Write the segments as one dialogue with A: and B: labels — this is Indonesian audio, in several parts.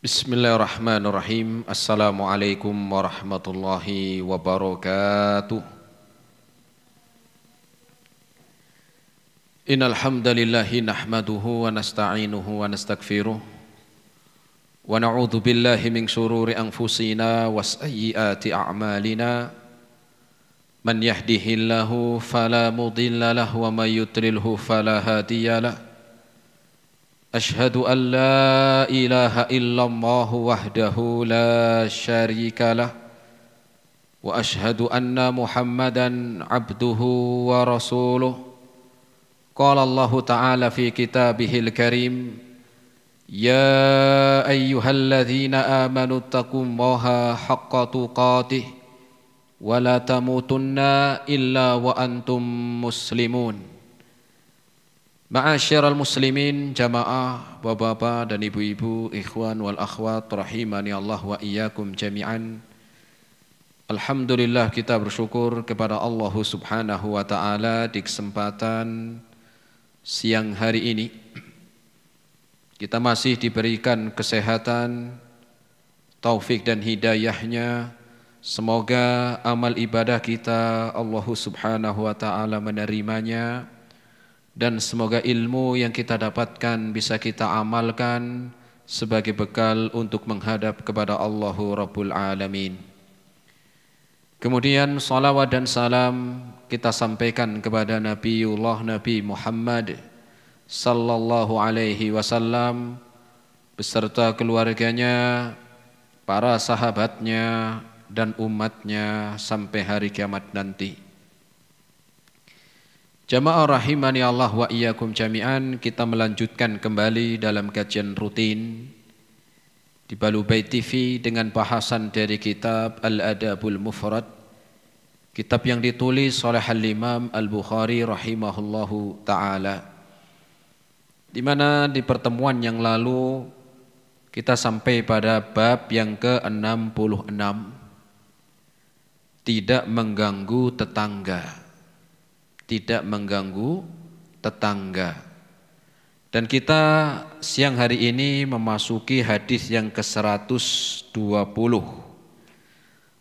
A: Bismillahirrahmanirrahim. Assalamualaikum warahmatullahi wabarakatuh. Innal hamdalillahi nahmaduhu wa nasta'inuhu wa nastaghfiruh wa na'udzu billahi min shururi anfusina wa sayyiati a'malina. Man yahdihillahu fala mudilla lahu wa may yudlilhu fala hadiyalah. Ashhadu an la ilaha illallah wahdahu la syarika lah wa ashhadu anna Muhammadan abduhu wa rasuluh. Qala Allah Ta'ala fi kitabihil karim, ya ayyuhalladzina amanu taqullaha haqqa tuqatih wa la tamutunna illa wa antum muslimun. Ma'asyiral muslimin, jamaah, bapak-bapak dan ibu-ibu, ikhwan wal akhwat, rahimani Allah wa iyyakum jami'an. Alhamdulillah, kita bersyukur kepada Allah Subhanahu wa ta'ala di kesempatan siang hari ini. Kita masih diberikan kesehatan, taufik dan hidayahnya. Semoga amal ibadah kita Allah Subhanahu wa ta'ala menerimanya. Dan semoga ilmu yang kita dapatkan bisa kita amalkan sebagai bekal untuk menghadap kepada Allahu Rabbul Alamin. Kemudian salawat dan salam kita sampaikan kepada Nabiullah Nabi Muhammad sallallahu alaihi wasallam beserta keluarganya, para sahabatnya dan umatnya sampai hari kiamat nanti. Jamaah rahimani Allah wa iyyakum jami'an, kita melanjutkan kembali dalam kajian rutin di Balubay TV dengan bahasan dari kitab Al-Adabul Mufrad, kitab yang ditulis oleh Al-Imam Al-Bukhari rahimahullahu ta'ala, di mana di pertemuan yang lalu kita sampai pada bab yang ke-66, tidak mengganggu tetangga. Tidak mengganggu tetangga. Dan kita siang hari ini memasuki hadis yang ke-120.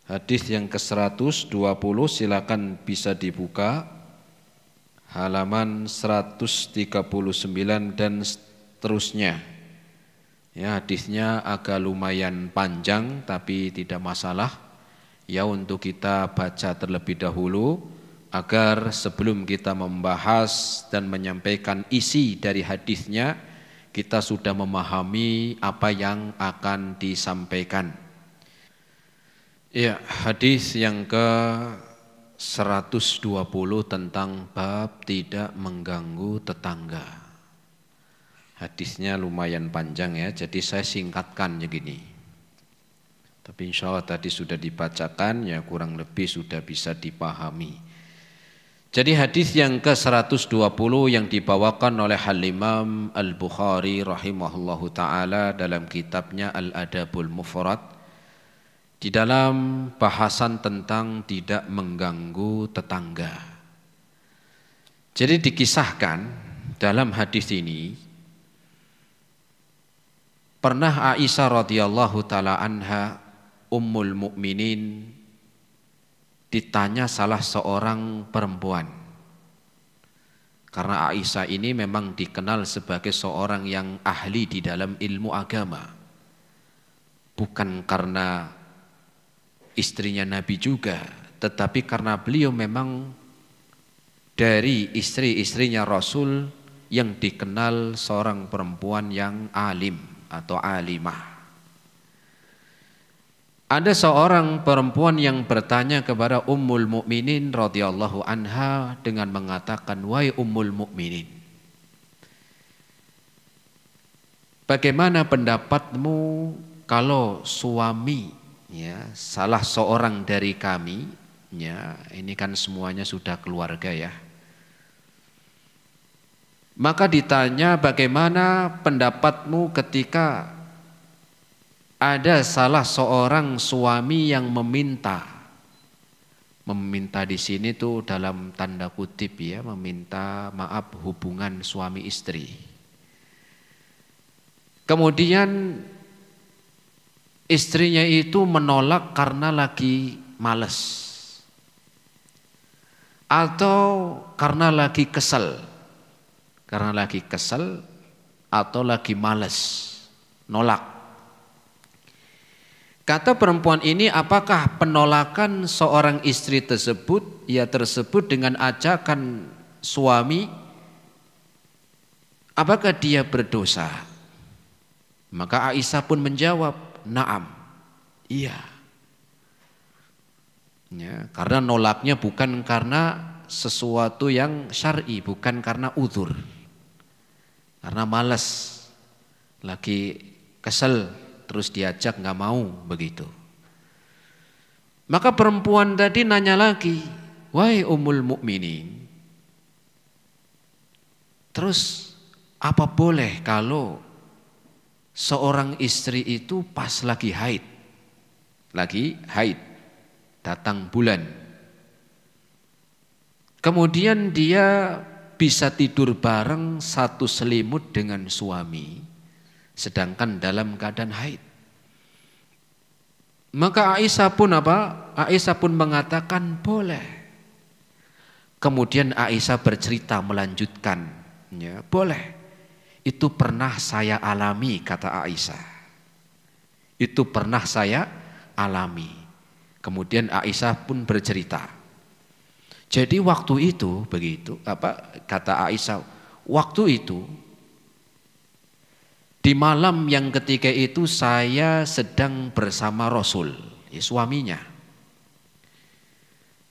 A: Hadis yang ke-120, silakan bisa dibuka halaman 139 dan seterusnya. Ya, hadisnya agak lumayan panjang tapi tidak masalah. Ya, untuk kita baca terlebih dahulu agar sebelum kita membahas dan menyampaikan isi dari hadisnya, kita sudah memahami apa yang akan disampaikan. Ya, hadis yang ke-120 tentang bab tidak mengganggu tetangga. Hadisnya lumayan panjang ya, jadi saya singkatkan begini. Tapi insya Allah tadi sudah dibacakan, ya kurang lebih sudah bisa dipahami. Jadi hadis yang ke-120 yang dibawakan oleh Al-Imam Al-Bukhari rahimahullahu ta'ala dalam kitabnya Al-Adabul Mufrad, di dalam bahasan tentang tidak mengganggu tetangga. Jadi dikisahkan dalam hadis ini, pernah Aisyah radhiyallahu ta'ala anha, Ummul Mukminin, ditanya salah seorang perempuan. Karena Aisyah ini memang dikenal sebagai seorang yang ahli di dalam ilmu agama. Bukan karena istrinya Nabi juga, tetapi karena beliau memang dari istri-istrinya Rasul yang dikenal seorang perempuan yang alim atau alimah. Ada seorang perempuan yang bertanya kepada Ummul Mukminin radhiyallahu anha dengan mengatakan, wahai Ummul Mukminin, bagaimana pendapatmu kalau suami, ya, salah seorang dari kami, ya, ini kan semuanya sudah keluarga ya. Maka ditanya, bagaimana pendapatmu ketika ada salah seorang suami yang meminta di sini tuh dalam tanda kutip ya, meminta maaf hubungan suami istri. Kemudian istrinya itu menolak karena lagi males atau karena lagi kesel, atau lagi males, nolak. Kata perempuan ini, apakah penolakan seorang istri tersebut, ya tersebut dengan ajakan suami, apakah dia berdosa? Maka Aisyah pun menjawab, na'am, iya. Ya, karena nolaknya bukan karena sesuatu yang syar'i, bukan karena uzur, karena malas, lagi kesel, terus diajak nggak mau begitu. Maka perempuan tadi nanya lagi, wahai Ummul Mukminin, terus apa boleh kalau seorang istri itu pas lagi haid, datang bulan, kemudian dia bisa tidur bareng satu selimut dengan suami, sedangkan dalam keadaan haid. Maka Aisyah pun mengatakan boleh. Kemudian Aisyah bercerita melanjutkan, ya, boleh. Itu pernah saya alami, kata Aisyah. Itu pernah saya alami. Kemudian Aisyah pun bercerita. Jadi waktu itu begitu, kata Aisyah, waktu itu di malam yang ketika itu saya sedang bersama Rasul, suaminya.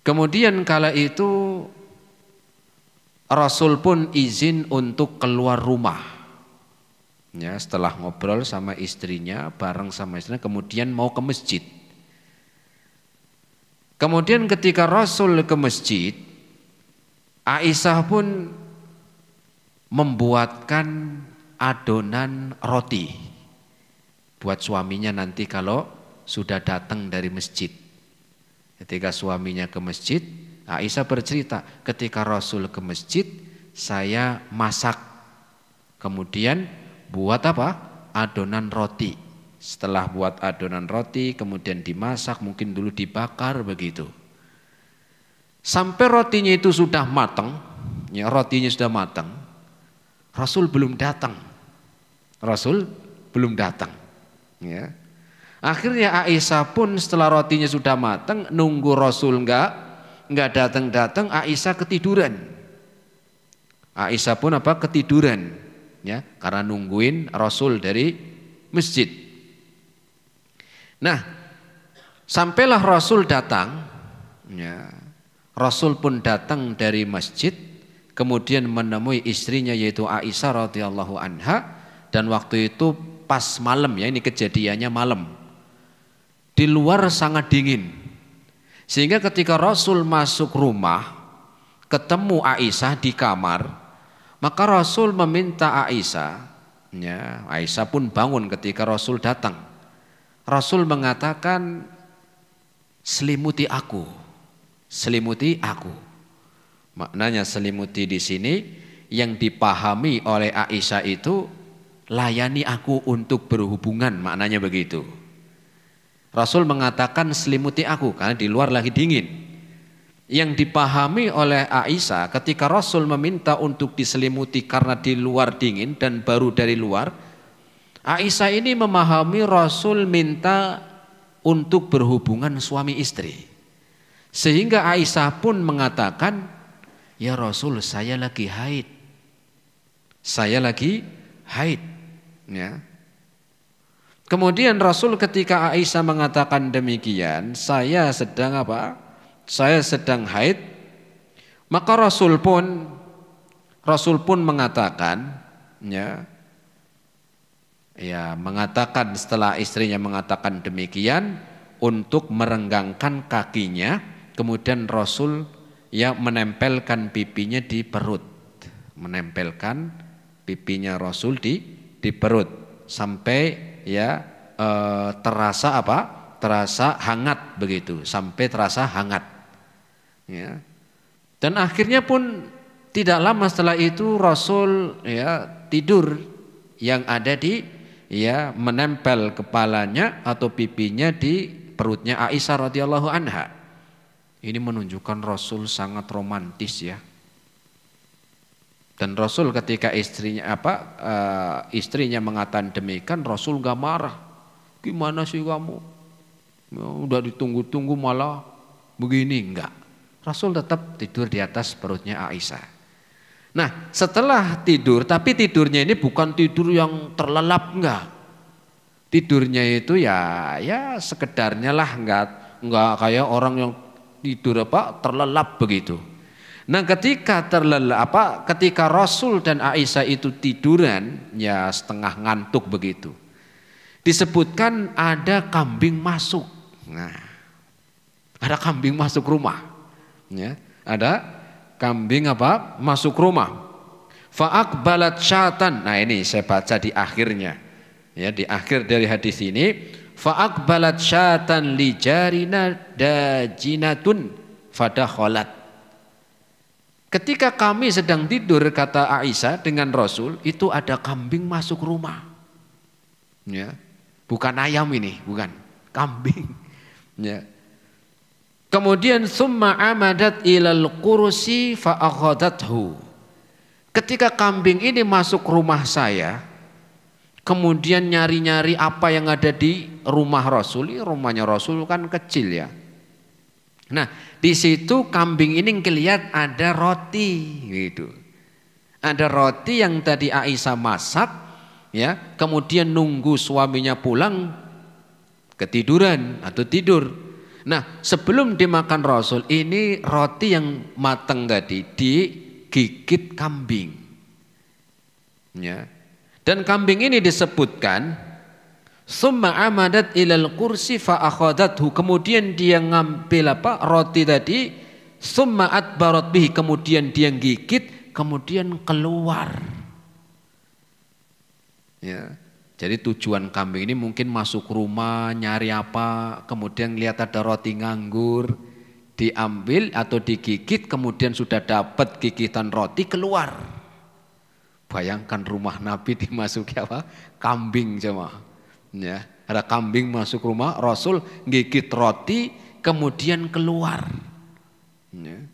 A: Kemudian kala itu Rasul pun izin untuk keluar rumah. Ya, setelah ngobrol sama istrinya, bareng sama istrinya, kemudian mau ke masjid. Kemudian ketika Rasul ke masjid, Aisyah pun membuatkan adonan roti buat suaminya nanti kalau sudah datang dari masjid. Ketika suaminya ke masjid, Aisyah bercerita, ketika Rasul ke masjid, saya masak, kemudian buat adonan roti. Setelah buat adonan roti, kemudian dimasak, mungkin dulu dibakar begitu. Sampai rotinya itu sudah matang, ya, rotinya sudah matang, Rasul belum datang. Ya. Akhirnya Aisyah pun setelah rotinya sudah matang, nunggu Rasul enggak datang-datang, Aisyah ketiduran. Aisyah pun ketiduran, ya, karena nungguin Rasul dari masjid. Nah, sampailah Rasul datang, ya. Rasul pun datang dari masjid, kemudian menemui istrinya yaitu Aisyah radhiyallahu anha, dan waktu itu pas malam, ya, ini kejadiannya malam. Di luar sangat dingin. Sehingga ketika Rasul masuk rumah, ketemu Aisyah di kamar, maka Rasul meminta Aisyah, ya, Aisyah pun bangun ketika Rasul datang. Rasul mengatakan, selimuti aku. Maknanya selimuti di sini yang dipahami oleh Aisyah itu layani aku untuk berhubungan, maknanya begitu. Rasul mengatakan selimuti aku karena di luar lagi dingin. Yang dipahami oleh Aisyah ketika Rasul meminta untuk diselimuti karena di luar dingin dan baru dari luar, Aisyah ini memahami Rasul minta untuk berhubungan suami istri. Sehingga Aisyah pun mengatakan, ya Rasul, saya lagi haid. Ya. Kemudian Rasul ketika Aisyah mengatakan demikian, saya sedang haid, maka Rasul pun mengatakan, mengatakan setelah istrinya mengatakan demikian, untuk merenggangkan kakinya. Kemudian Rasul menempelkan pipinya di perut, Rasul di perut sampai terasa hangat begitu, sampai terasa hangat. Ya. Dan akhirnya pun tidak lama setelah itu Rasul tidur yang ada di ya menempel kepalanya atau pipinya di perutnya Aisyah radhiyallahu anha. Ini menunjukkan Rasul sangat romantis ya. Dan Rasul ketika istrinya mengatakan demikian, Rasul gak marah. Gimana sih kamu? Ya, udah ditunggu-tunggu malah begini, enggak. Rasul tetap tidur di atas perutnya Aisyah. Nah, setelah tidur, tapi tidurnya ini bukan tidur yang terlelap, enggak. Tidurnya itu ya sekedarnya lah, enggak kayak orang yang tidur terlelap begitu. Nah, ketika ketika Rasul dan Aisyah itu tiduran, ya setengah ngantuk begitu. Disebutkan ada kambing masuk. Nah, ada kambing masuk rumah. Ya, ada kambing masuk rumah. Fa'aqbalat syatan. Nah, ini saya baca di akhirnya. Ya, di akhir dari hadis ini, fa'aqbalat syatan li jarina dajinatun fadakhalat. Ketika kami sedang tidur, kata Aisyah dengan Rasul, itu ada kambing masuk rumah. Ya, bukan ayam ini, bukan kambing. Ya. Kemudian summa amadat ilal kursi fa akhadathu. Ketika kambing ini masuk rumah saya, kemudian nyari-nyari apa yang ada di rumah Rasul. Rumahnya Rasul kan kecil ya. Nah, di situ kambing ini ngelihat ada roti gitu. Ada roti yang tadi Aisyah masak ya, kemudian nunggu suaminya pulang ketiduran atau tidur. Nah, sebelum dimakan Rasul, ini roti yang matang tadi digigit kambing. Ya. Dan kambing ini disebutkan summa amadat ilal kursi fa akhadathu, kemudian dia ngambil roti tadi, summa adbarat bihi, kemudian dia gigit, kemudian keluar. Ya. Jadi tujuan kambing ini mungkin masuk rumah nyari apa, kemudian lihat ada roti nganggur, diambil atau digigit, kemudian sudah dapat gigitan roti, keluar. Bayangkan rumah Nabi dimasuki kambing jemaah. Ya, ada kambing masuk rumah Rasul, gigit roti, kemudian keluar. Ya.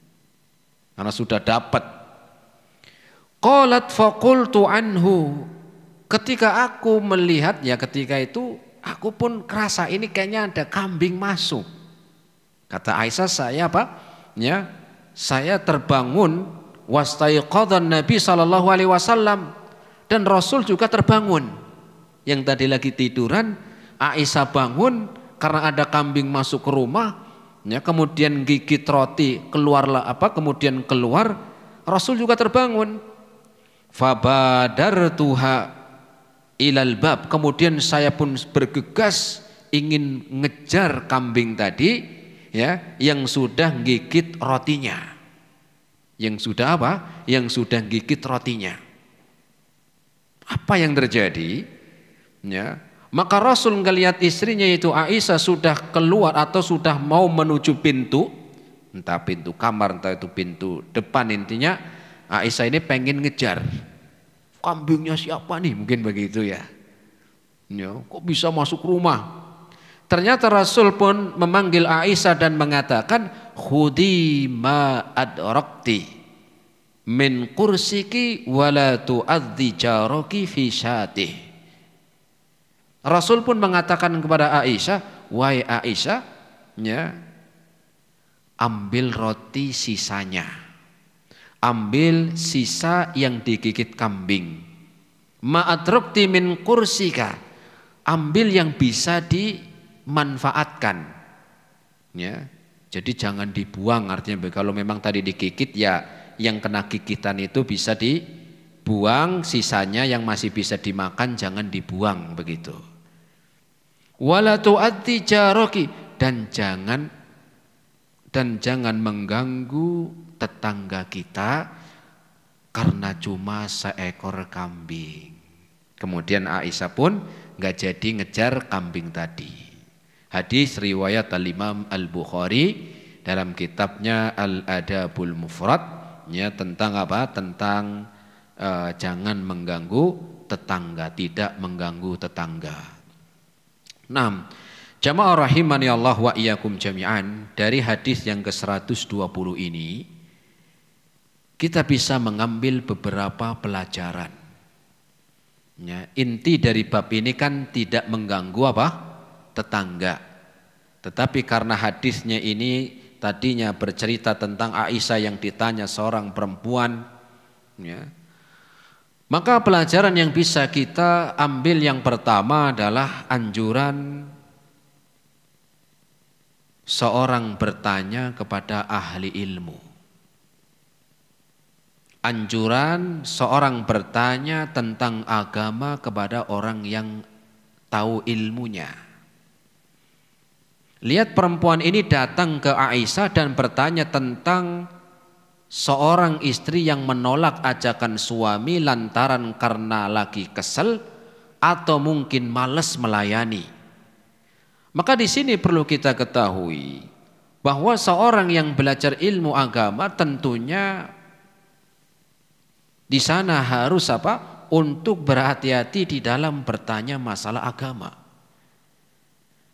A: Karena sudah dapat. Qalat faqultu anhu. Ketika aku melihat, ya ketika itu aku pun kerasa ini kayaknya ada kambing masuk. Kata Aisyah, saya ya, saya terbangun, wastaiqadhan Nabi sallallahu alaihi wasallam, dan Rasul juga terbangun. Yang tadi lagi tiduran, Aisyah bangun karena ada kambing masuk ke rumah, ya, kemudian gigit roti, keluarlah kemudian keluar, Rasul juga terbangun. Fabadartuha ilal bab, kemudian saya pun bergegas ingin ngejar kambing tadi, ya, yang sudah gigit rotinya. Yang sudah Yang sudah gigit rotinya. Apa yang terjadi? Ya, maka Rasul ngelihat istrinya itu Aisyah sudah keluar atau sudah mau menuju pintu, entah pintu kamar entah itu pintu depan, intinya Aisyah ini pengen ngejar kambingnya siapa nih, mungkin begitu ya. Ya, kok bisa masuk rumah? Ternyata Rasul pun memanggil Aisyah dan mengatakan, khudi ma adrakti min kursiki wala tu'adzi jaraki fi syatih. Rasul pun mengatakan kepada Aisyah, wahai Aisyah, ya, ambil roti sisanya, ambil sisa yang digigit kambing. Ma'adrakti min kursika, ambil yang bisa dimanfaatkan. Ya, jadi jangan dibuang, artinya kalau memang tadi digigit, ya yang kena gigitan itu bisa dibuang, sisanya yang masih bisa dimakan jangan dibuang begitu. Wala tu'adzi jaraki, dan jangan mengganggu tetangga kita karena cuma seekor kambing. Kemudian Aisyah pun nggak jadi ngejar kambing tadi. Hadis riwayat Al-Imam Al-Bukhari dalam kitabnya Al-Adabul Mufrad, ya, tentang Tentang jangan mengganggu tetangga, tidak mengganggu tetangga. 6. Jamaah rahimani Allah wa iyyakum jami'an, dari hadis yang ke-120 ini kita bisa mengambil beberapa pelajaran. Ya, inti dari bab ini kan tidak mengganggu apa? Tetangga. Tetapi karena hadisnya ini tadinya bercerita tentang Aisyah yang ditanya seorang perempuan, ya, maka pelajaran yang bisa kita ambil yang pertama adalah anjuran seorang bertanya kepada ahli ilmu. Anjuran seorang bertanya tentang agama kepada orang yang tahu ilmunya. Lihat perempuan ini datang ke Aisyah dan bertanya tentang seorang istri yang menolak ajakan suami lantaran karena lagi kesel atau mungkin malas melayani. Maka di sini perlu kita ketahui bahwa seorang yang belajar ilmu agama tentunya di sana harus apa? Untuk berhati-hati di dalam bertanya masalah agama.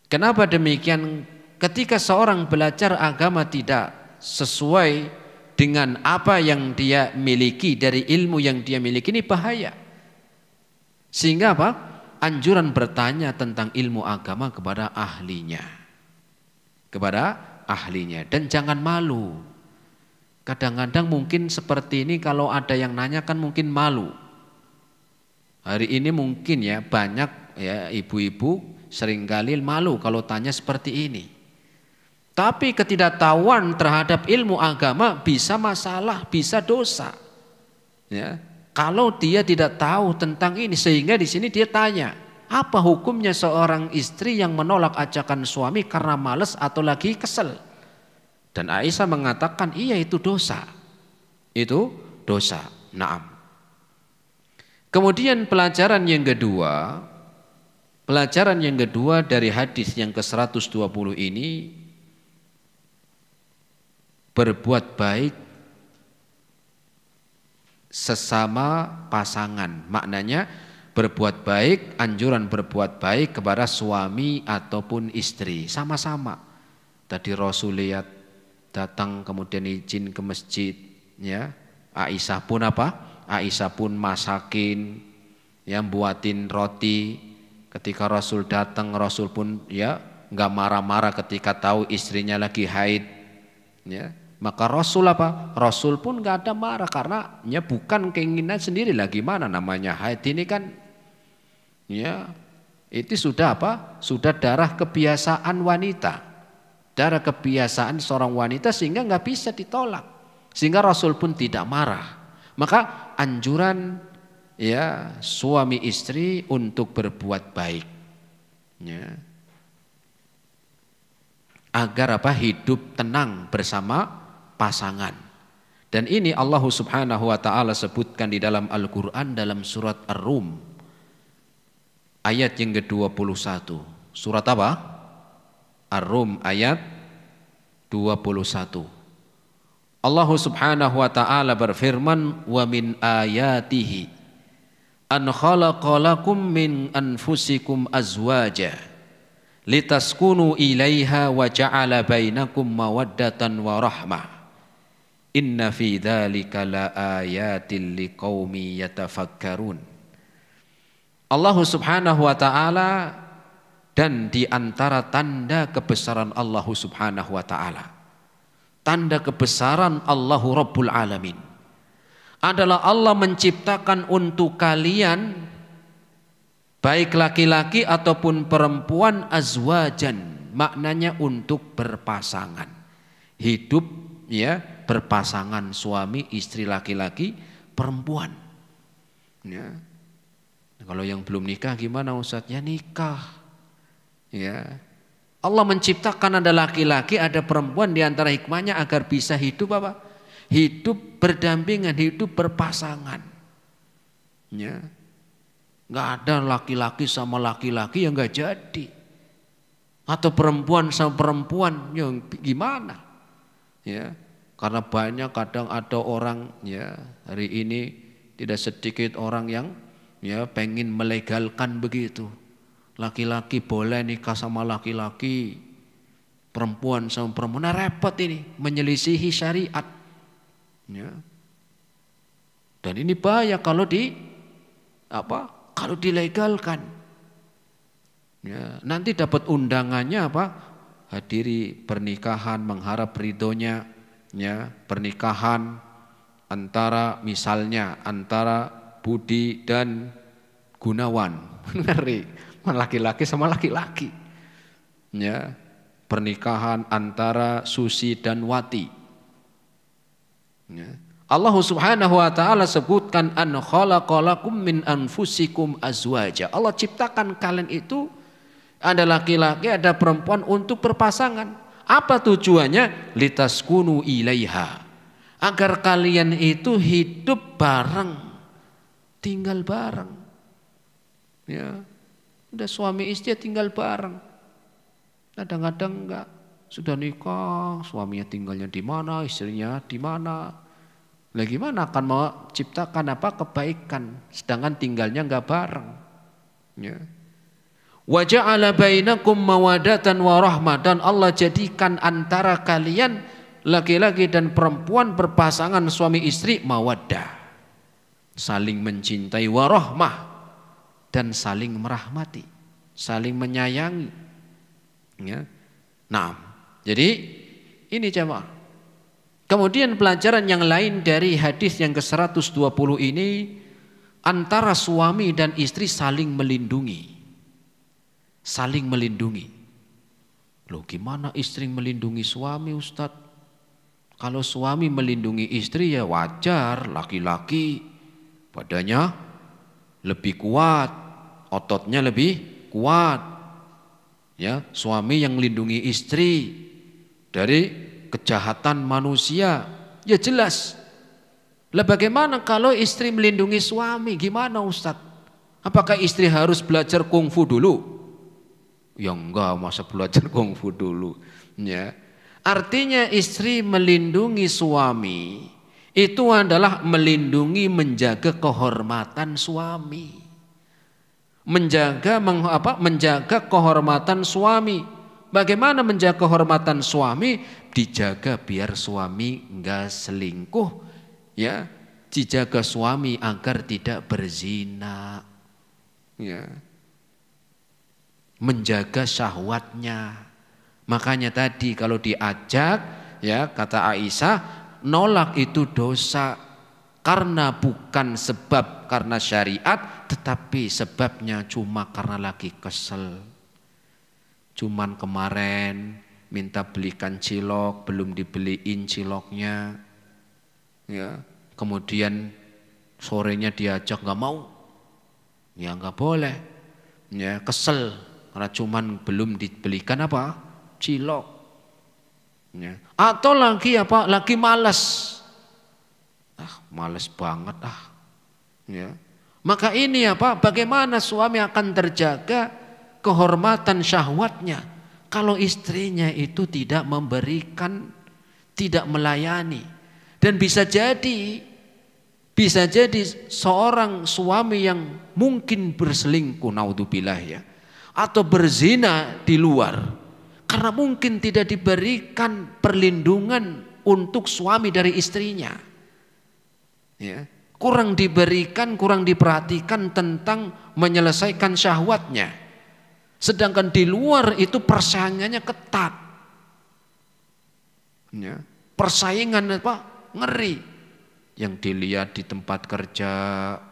A: Kenapa demikian? Ketika seorang belajar agama tidak sesuai dengan apa yang dia miliki, dari ilmu yang dia miliki, ini bahaya. Sehingga apa? Anjuran bertanya tentang ilmu agama kepada ahlinya. Kepada ahlinya. Dan jangan malu. Kadang-kadang mungkin seperti ini, kalau ada yang nanya kan mungkin malu. Hari ini mungkin ya banyak ya ibu-ibu seringkali malu kalau tanya seperti ini. Tapi ketidaktahuan terhadap ilmu agama bisa masalah, bisa dosa. Ya, kalau dia tidak tahu tentang ini, sehingga di sini dia tanya, apa hukumnya seorang istri yang menolak ajakan suami karena malas atau lagi kesel? Dan Aisyah mengatakan, iya itu dosa. Itu dosa. Naam. Kemudian pelajaran yang kedua dari hadis yang ke-120 ini, berbuat baik sesama pasangan. Maknanya berbuat baik, anjuran berbuat baik kepada suami ataupun istri, sama-sama. Tadi Rasul lihat datang kemudian izin ke masjid, ya. Aisyah pun apa? Aisyah pun masakin, ya, buatin roti. Ketika Rasul datang, Rasul pun ya nggak marah-marah ketika tahu istrinya lagi haid, ya. Maka Rasul apa? Rasul pun nggak ada marah karena ya bukan keinginan sendiri, lagi mana namanya haid ini kan, ya itu sudah apa? Sudah darah kebiasaan wanita. Darah kebiasaan seorang wanita sehingga nggak bisa ditolak, sehingga Rasul pun tidak marah. Maka anjuran ya suami istri untuk berbuat baik, ya, agar apa? Hidup tenang bersama pasangan. Dan ini Allah Subhanahu wa taala sebutkan di dalam Al-Qur'an dalam surat Ar-Rum ayat yang ke-21. Surat apa? Ar-Rum ayat 21. Allah Subhanahu wa taala berfirman, wa min ayatihi an khalaqalakum min anfusikum azwaja litaskunu ilaiha wa ja'ala bainakum mawaddatan wa rahmah inna fi dzalika laayatil liqaumi yatafakkarun. Allah Subhanahu wa taala, dan di antara tanda kebesaran Allah Subhanahu wa taala, tanda kebesaran Allahu Rabbul Alamin, adalah Allah menciptakan untuk kalian, baik laki-laki ataupun perempuan, azwajan, maknanya untuk berpasangan. Hidup ya berpasangan, suami istri, laki-laki perempuan. Ya. Kalau yang belum nikah gimana Ustaz? Ya nikah. Ya, Allah menciptakan ada laki-laki, ada perempuan, di antara hikmahnya agar bisa hidup apa? Hidup berdampingan, hidup berpasangan. Ya, nggak ada laki-laki sama laki-laki yang nggak jadi, atau perempuan sama perempuan yang gimana? Ya, karena banyak kadang ada orang ya hari ini Tidak sedikit orang yang ya pengen melegalkan begitu. Laki-laki boleh nikah sama laki-laki, perempuan sama perempuan. Nah, repot ini, menyelisihi syariat. Ya. Dan ini bahaya kalau kalau dilegalkan. Ya, nanti dapat undangannya apa? Hadiri pernikahan, mengharap ridhonya, ya, pernikahan antara Budi dan Gunawan. Ngeri, laki-laki sama laki-laki. Ya, pernikahan antara Susi dan Wati. Ya. Allah Subhanahu wa taala sebutkan an khalaqalakum min anfusikum azwaja. Allah ciptakan kalian itu ada laki-laki, ada perempuan untuk berpasangan. Apa tujuannya? Litaskunu ilaiha. Agar kalian itu hidup bareng, tinggal bareng. Ya. Udah suami istri tinggal bareng. Kadang-kadang enggak, sudah nikah, suaminya tinggalnya di mana, istrinya di mana. Lah gimana akan mau ciptakan kebaikan sedangkan tinggalnya enggak bareng. Ya. Wa ja'ala bainakum mawaddatan wa rahmah, dan Allah jadikan antara kalian laki-laki dan perempuan berpasangan suami istri mawaddah, saling mencintai, warahmah, dan saling merahmati, saling menyayangi. Ya. Nah, jadi ini jemaah. Kemudian pelajaran yang lain dari hadis yang ke-120 ini, antara suami dan istri saling melindungi. Saling melindungi. Loh, gimana istri melindungi suami, Ustadz? Kalau suami melindungi istri ya wajar, laki-laki badannya lebih kuat, ototnya lebih kuat. Ya, suami yang melindungi istri dari kejahatan manusia, ya jelas. Lah bagaimana kalau istri melindungi suami? Gimana Ustadz? Apakah istri harus belajar kungfu dulu? Ya enggak, masa belajar kungfu dulu. Ya. Artinya istri melindungi suami itu adalah melindungi, menjaga kehormatan suami. Menjaga kehormatan suami. Bagaimana menjaga kehormatan suami? Dijaga biar suami enggak selingkuh, ya. Dijaga suami agar tidak berzina. Ya. Menjaga syahwatnya. Makanya tadi kalau diajak, ya kata Aisyah, nolak itu dosa karena bukan sebab karena syariat, tetapi sebabnya cuma karena lagi kesel. Cuman kemarin minta belikan cilok, belum dibeliin ciloknya, ya. Kemudian sorenya diajak nggak mau, ya nggak boleh, ya kesel karena cuman belum dibelikan cilok, ya. Atau lagi lagi malas, malas banget ya. Maka ini bagaimana suami akan terjaga kehormatan syahwatnya kalau istrinya itu tidak memberikan, tidak melayani. Dan bisa jadi seorang suami yang mungkin berselingkuh, naudzubillah ya, atau berzina di luar karena mungkin tidak diberikan perlindungan untuk suami dari istrinya, ya. Kurang diberikan, kurang diperhatikan tentang menyelesaikan syahwatnya. Sedangkan di luar itu persaingannya ketat, ya. Persaingan ngeri. Yang dilihat di tempat kerja,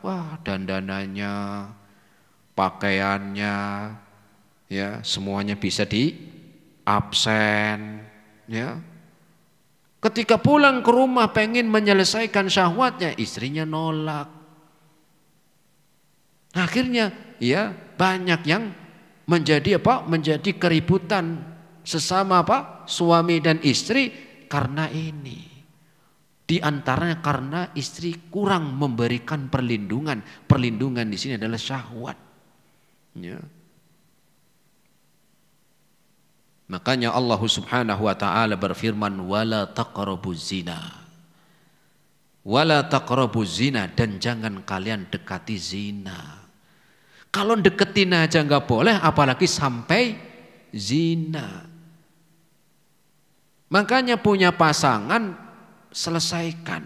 A: wah dandanannya, pakaiannya, ya semuanya bisa di absen, ya. Ketika pulang ke rumah pengen menyelesaikan syahwatnya, istrinya nolak. Akhirnya ya banyak yang menjadi keributan sesama suami dan istri karena ini. Di antaranya karena istri kurang memberikan perlindungan. Perlindungan di sini adalah syahwat, ya. Makanya Allah Subhanahu wa taala berfirman wala taqrabuz zina. Wala taqrabuz zina, dan jangan kalian dekati zina. Kalau deketin aja nggak boleh, apalagi sampai zina. Makanya punya pasangan selesaikan.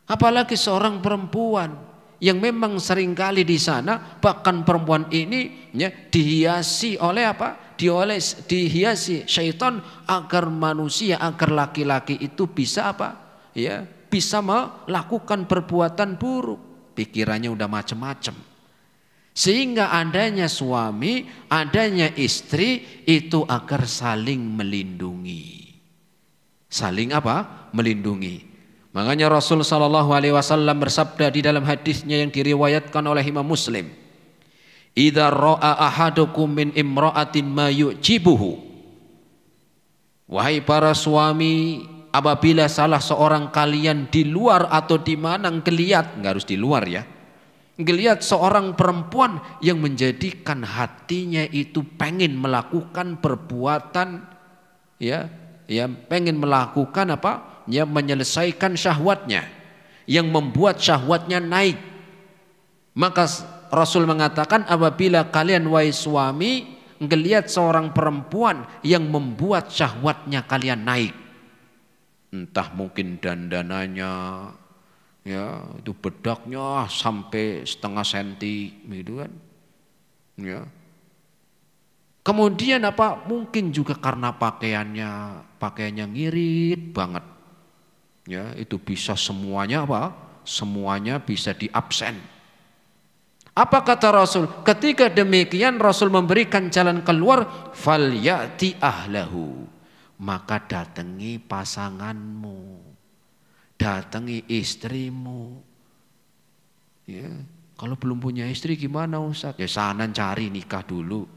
A: Apalagi seorang perempuan yang memang seringkali di sana, bahkan perempuan ini ya, dihiasi oleh apa? Dihiasi syaitan agar manusia, agar laki-laki itu bisa apa? Ya, bisa melakukan perbuatan buruk. Pikirannya udah macam-macam. Sehingga adanya suami, adanya istri itu agar saling melindungi. Saling apa? Melindungi. Makanya Rasul sallallahu alaihi wasallam bersabda di dalam hadisnya yang diriwayatkan oleh Imam Muslim, "Idza ra'a ahadukum min imra'atin ma yu'jibuhu." Wahai para suami, apabila salah seorang kalian di luar atau di mana ngelihat, enggak harus di luar ya, ngelihat seorang perempuan yang menjadikan hatinya itu pengen melakukan perbuatan ya, pengen melakukan apa? Ya, menyelesaikan syahwatnya, yang membuat syahwatnya naik. Maka Rasul mengatakan, apabila kalian wahai suami ngelihat seorang perempuan yang membuat syahwatnya kalian naik, entah mungkin dandanannya, ya itu bedaknya sampai setengah senti gitu kan, ya. Kemudian apa? Mungkin juga karena pakaiannya ngirit banget. Ya, itu bisa semuanya apa? Semuanya bisa diabsen. Apa kata Rasul? Ketika demikian Rasul memberikan jalan keluar, falyati ahlahu. Maka datangi pasanganmu. Datangi istrimu. Ya, kalau belum punya istri gimana Ustaz? Ya sana cari nikah dulu.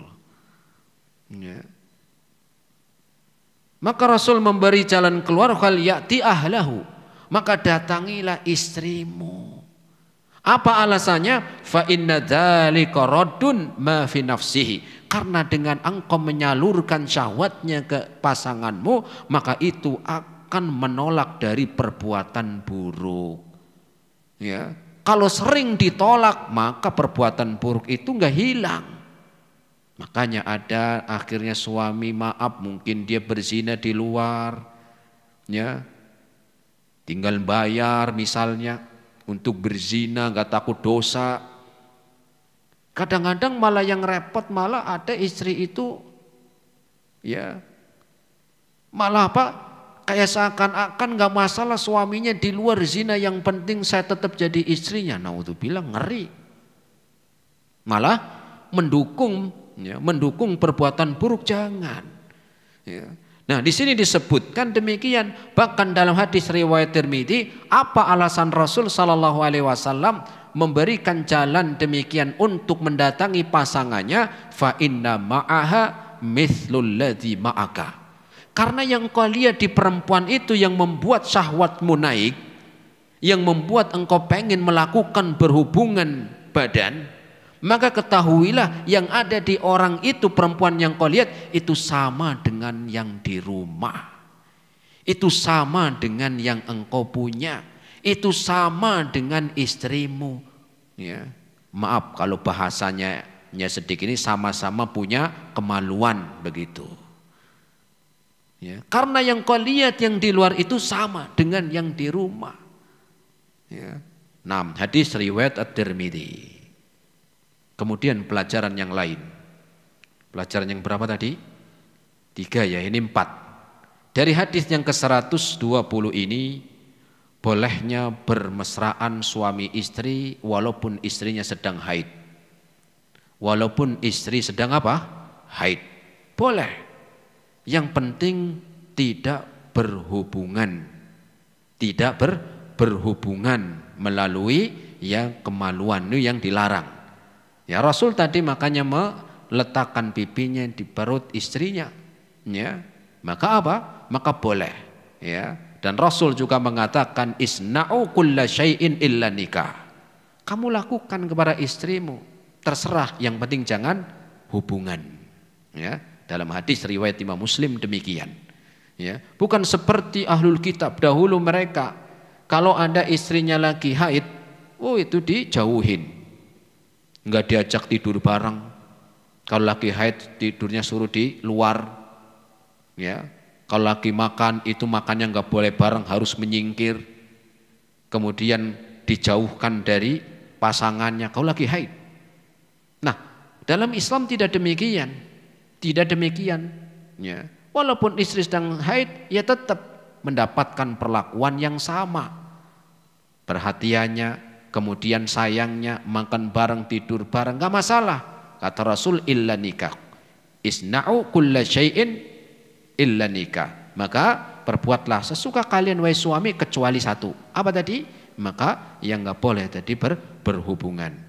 A: Ya. Maka Rasul memberi jalan keluar, fal ya'ti ahlahu, maka datangilah istrimu. Apa alasannya? Fa inna dzalika raddun ma fi nafsihi. Karena dengan engkau menyalurkan syahwatnya ke pasanganmu, maka itu akan menolak dari perbuatan buruk. Ya, kalau sering ditolak, maka perbuatan buruk itu enggak hilang. Makanya ada akhirnya suami maaf, mungkin dia berzina di luar, ya, tinggal bayar misalnya untuk berzina, nggak takut dosa. Kadang-kadang malah yang repot malah ada istri itu, ya, malah apa? Kayak seakan-akan nggak masalah suaminya di luar zina, yang penting saya tetap jadi istrinya. Naudzubillah, ngeri. Malah mendukung. Ya, mendukung perbuatan buruk, jangan. Ya. Nah, di sini disebutkan demikian. Bahkan dalam hadis riwayat Tirmidzi, apa alasan Rasul sallallahu alaihi wasallam memberikan jalan demikian untuk mendatangi pasangannya? Fa inna ma'aha mithlul ladzi ma'aka. Karena yang kau lihat di perempuan itu yang membuat syahwatmu naik, yang membuat engkau pengen melakukan berhubungan badan, maka ketahuilah yang ada di orang itu, perempuan yang kau lihat itu sama dengan yang di rumah. Itu sama dengan yang engkau punya. Itu sama dengan istrimu. Ya. Maaf kalau bahasanya sedikit ini, sama-sama punya kemaluan begitu. Ya. Karena yang kau lihat yang di luar itu sama dengan yang di rumah. Ya. Nah, hadis riwayat At-Tirmidzi. Kemudian pelajaran yang lain. Pelajaran yang berapa tadi? 3 ya, ini 4. Dari hadis yang ke-120 ini, bolehnya bermesraan suami istri walaupun istrinya sedang haid. Walaupun istri sedang apa? Haid. Boleh. Yang penting tidak berhubungan. Tidak berhubungan melalui yang kemaluan, itu yang dilarang. Ya, Rasul tadi makanya meletakkan pipinya di perut istrinya, ya. Maka apa? Maka boleh, ya. Dan Rasul juga mengatakan isna'u kulla syai'in illa nikah. Kamu lakukan kepada istrimu, terserah, yang penting jangan hubungan, ya. Dalam hadis riwayat Imam Muslim demikian, ya. Bukan seperti ahlul kitab dahulu, mereka Kalau ada istrinya lagi haid, oh itu dijauhin, nggak diajak tidur bareng. Kalau lagi haid tidurnya suruh di luar, ya. Kalau lagi makan itu makannya nggak boleh bareng, harus menyingkir. Kemudian dijauhkan dari pasangannya kalau lagi haid. Nah, dalam Islam tidak demikian, tidak demikian. Ya. Walaupun istri sedang haid, ya tetap mendapatkan perlakuan yang sama. Perhatiannya, kemudian sayangnya, makan bareng, tidur bareng, nggak masalah. Kata Rasul, illa nikah. Isna'u kulla syai'in illa nikah. Maka perbuatlah sesuka kalian wahai suami kecuali satu. Apa tadi? Maka yang nggak boleh tadi berhubungan.